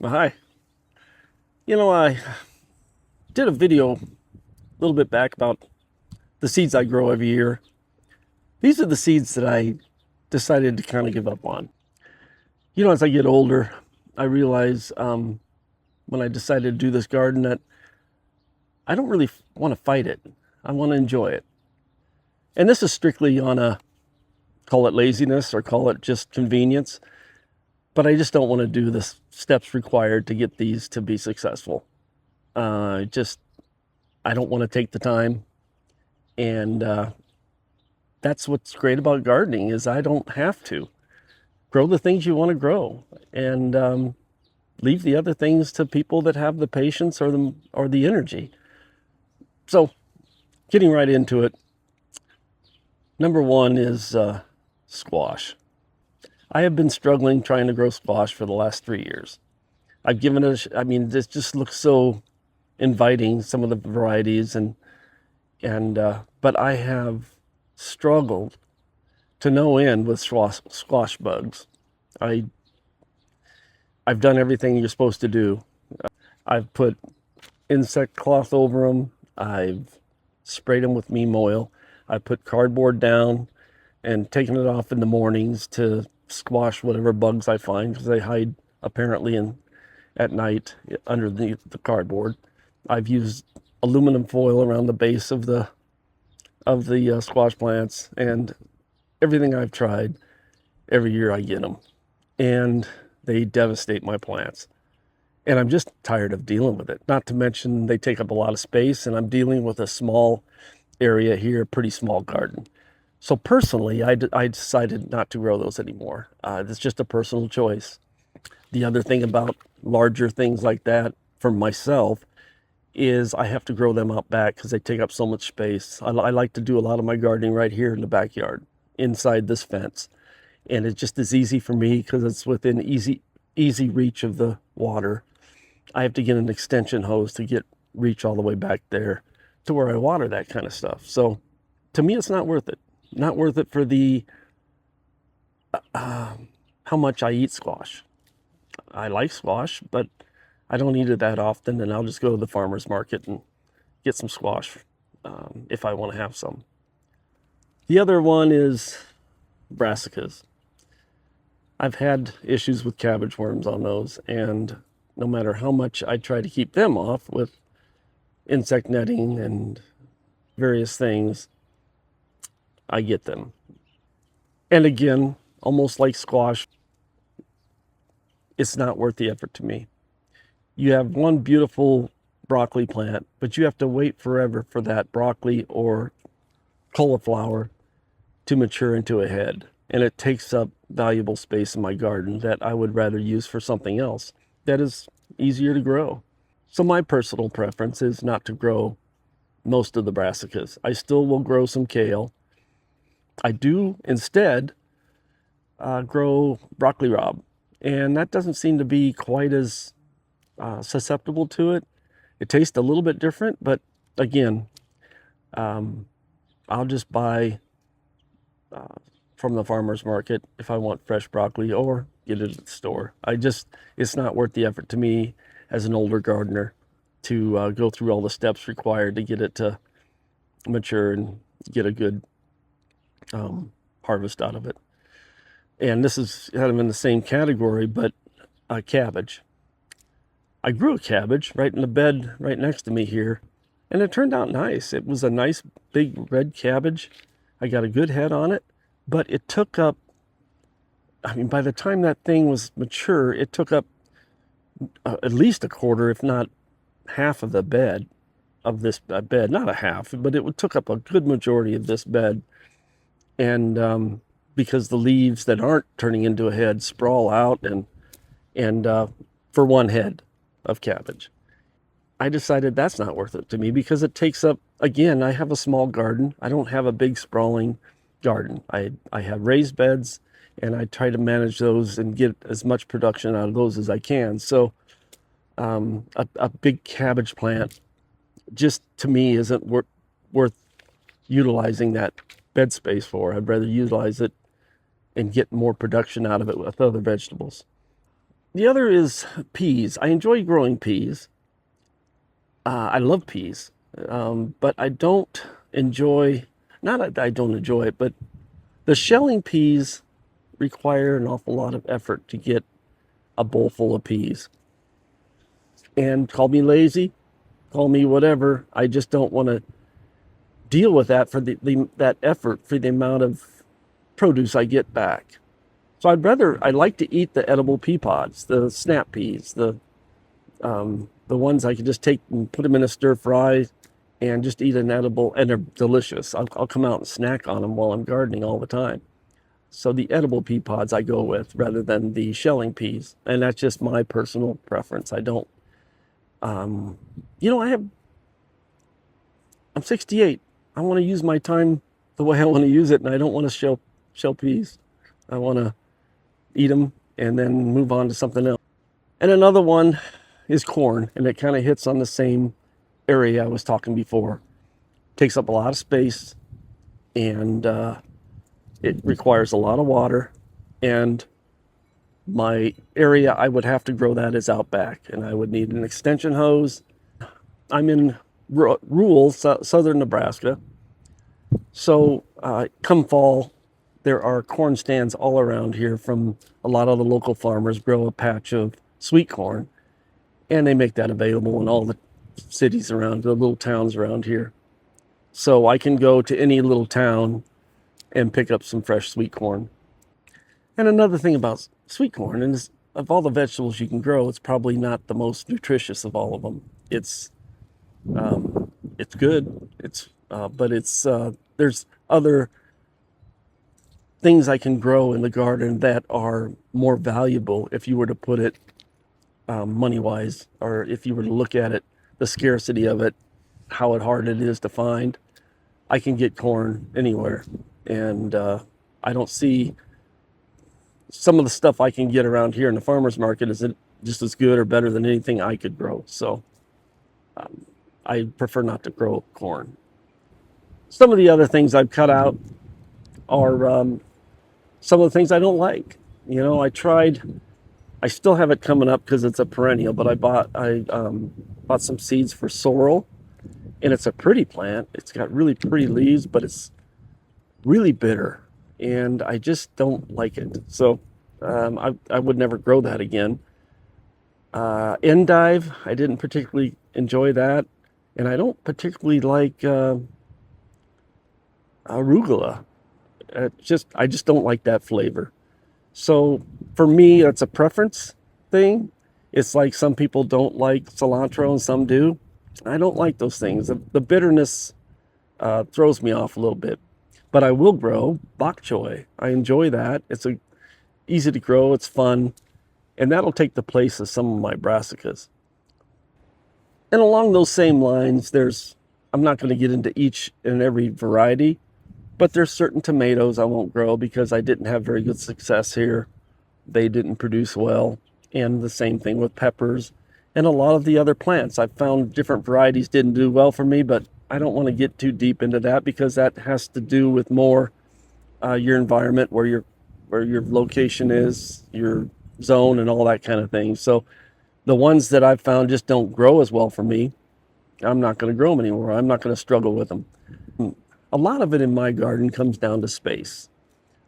Hi. I did a video a little bit back about the seeds I grow every year. These are the seeds that I decided to kind of give up on. As I get older, I realize when I decided to do this garden that I don't really want to fight it. I want to enjoy it. And this is strictly on call it laziness or call it just convenience. But I just don't want to do the steps required to get these to be successful. Uh, just, I don't want to take the time. And that's what's great about gardening is I don't have to grow the things you want to grow and leave the other things to people that have the patience or the energy. So getting right into it, number one is squash. I have been struggling trying to grow squash for the last 3 years. I've given it, this just looks so inviting, some of the varieties, and but I have struggled to no end with squash bugs. I I've done everything you're supposed to do. I've put insect cloth over them. I've sprayed them with neem oil. I put cardboard down and taken it off in the mornings to squash whatever bugs I find because they hide apparently at night underneath the cardboard. I've used aluminum foil around the base of the squash plants, and everything I've tried, every year I get them, and they devastate my plants. And I'm just tired of dealing with it. Not to mention they take up a lot of space, and I'm dealing with a small area here, a pretty small garden. So personally, I decided not to grow those anymore. It's just a personal choice. The other thing about larger things like that for myself is I have to grow them out back because they take up so much space. I like to do a lot of my gardening right here in the backyard, inside this fence. And it just is easy for me because it's within easy reach of the water. I have to get an extension hose to reach all the way back there to where I water that kind of stuff. So to me, it's not worth it. Not worth it for the how much I eat squash. I like squash, but I don't eat it that often, and I'll just go to the farmer's market and get some squash if I want to have some. The other one is brassicas. I've had issues with cabbage worms on those, and no matter how much I try to keep them off with insect netting and various things, I get them. And again, almost like squash, it's not worth the effort to me. You have one beautiful broccoli plant, but you have to wait forever for that broccoli or cauliflower to mature into a head. And it takes up valuable space in my garden that I would rather use for something else that is easier to grow. So my personal preference is not to grow most of the brassicas. I still will grow some kale. I do instead grow broccoli rabe, and that doesn't seem to be quite as susceptible to it. It tastes a little bit different, but again, I'll just buy from the farmer's market if I want fresh broccoli or get it at the store. It's not worth the effort to me as an older gardener to go through all the steps required to get it to mature and get a good harvest out of it. And this is kind of in the same category, but cabbage. I grew a cabbage right in the bed right next to me here, and it turned out nice. It was a nice big red cabbage. I got a good head on it, but it took up, by the time that thing was mature, it took up at least a quarter, if not half of the bed of this bed. Not a half, but it took up a good majority of this bed. And because the leaves that aren't turning into a head sprawl out and for one head of cabbage. I decided that's not worth it to me because it takes up, again, I have a small garden. I don't have a big sprawling garden. I have raised beds, and I try to manage those and get as much production out of those as I can. So a big cabbage plant just to me isn't worth utilizing that bed space for. I'd rather utilize it and get more production out of it with other vegetables. The other is peas. I enjoy growing peas. I love peas, but I don't enjoy, not that I don't enjoy it, but the shelling peas require an awful lot of effort to get a bowl full of peas. And call me lazy, call me whatever. I just don't want to deal with that for that effort for the amount of produce I get back. So I like to eat the edible pea pods, the snap peas, the ones I can just take and put them in a stir fry and just eat an edible, and they're delicious. I'll come out and snack on them while I'm gardening all the time. So the edible pea pods I go with rather than the shelling peas, and that's just my personal preference. I don't, um, you know, I'm 68. I want to use my time the way I want to use it, and I don't want to shell peas. I want to eat them and then move on to something else. And another one is corn, and it kind of hits on the same area I was talking before. Takes up a lot of space, and it requires a lot of water. And my area I would have to grow that is out back, and I would need an extension hose. I'm in rural southern Nebraska, so come fall, there are corn stands all around here. From a lot of the local farmers grow a patch of sweet corn, and they make that available in all the cities around, the little towns around here. So I can go to any little town and pick up some fresh sweet corn. And another thing about sweet corn is, of all the vegetables you can grow, it's probably not the most nutritious of all of them. It's good. But there's other things I can grow in the garden that are more valuable if you were to put it money wise, or if you were to look at it, the scarcity of it, how hard it is to find. I can get corn anywhere, and I don't see some of the stuff I can get around here in the farmer's market is it just as good or better than anything I could grow. So I prefer not to grow corn. Some of the other things I've cut out are some of the things I don't like. You know, I still have it coming up because it's a perennial, but I bought some seeds for sorrel, and it's a pretty plant. It's got really pretty leaves, but it's really bitter, and I just don't like it. So I would never grow that again. Endive, I didn't particularly enjoy that, and I don't particularly like arugula. I just don't like that flavor. So for me, it's a preference thing. It's like some people don't like cilantro and some do. I don't like those things. The bitterness throws me off a little bit. But I will grow bok choy. I enjoy that. It's easy to grow. It's fun. And that'll take the place of some of my brassicas. And along those same lines, I'm not going to get into each and every variety, but there's certain tomatoes I won't grow because I didn't have very good success here. They didn't produce well. And the same thing with peppers and a lot of the other plants. I've found different varieties didn't do well for me, but I don't want to get too deep into that because that has to do with more your environment, where your location is, your zone, and all that kind of thing. So the ones that I've found just don't grow as well for me, I'm not going to grow them anymore. I'm not going to struggle with them. A lot of it in my garden comes down to space.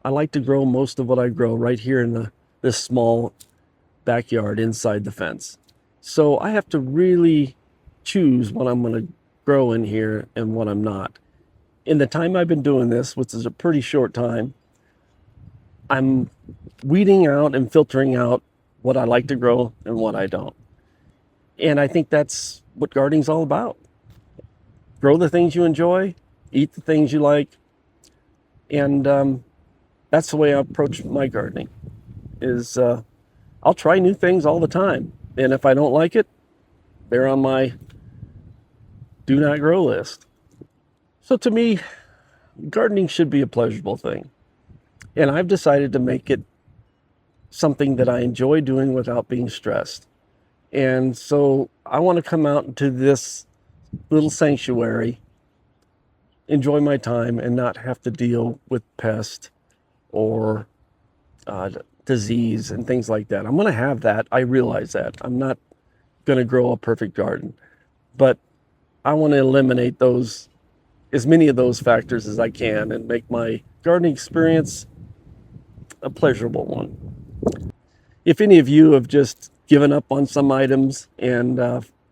I like to grow most of what I grow right here in this small backyard inside the fence. So I have to really choose what I'm going to grow in here and what I'm not. In the time I've been doing this, which is a pretty short time, I'm weeding out and filtering out what I like to grow and what I don't. And I think that's what gardening's all about. Grow the things you enjoy, eat the things you like, and that's the way I approach my gardening. I'll try new things all the time, and if I don't like it, they're on my do not grow list. So to me, gardening should be a pleasurable thing, and I've decided to make it something that I enjoy doing without being stressed. And so I want to come out into this little sanctuary, enjoy my time, and not have to deal with pests or to disease and things like that. I'm going to have that. I realize that. I'm not going to grow a perfect garden, but I want to eliminate those, as many of those factors as I can, and make my gardening experience a pleasurable one. If any of you have just given up on some items and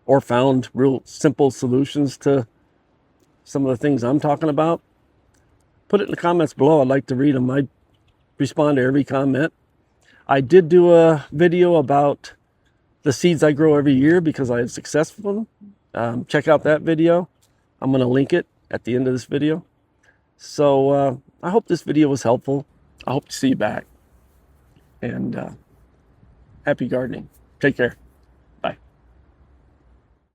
or found real simple solutions to some of the things I'm talking about, put it in the comments below. I'd like to read them. I respond to every comment. I did do a video about the seeds I grow every year because I had success with them. Check out that video. I'm going to link it at the end of this video. So I hope this video was helpful. I hope to see you back. And happy gardening. Take care.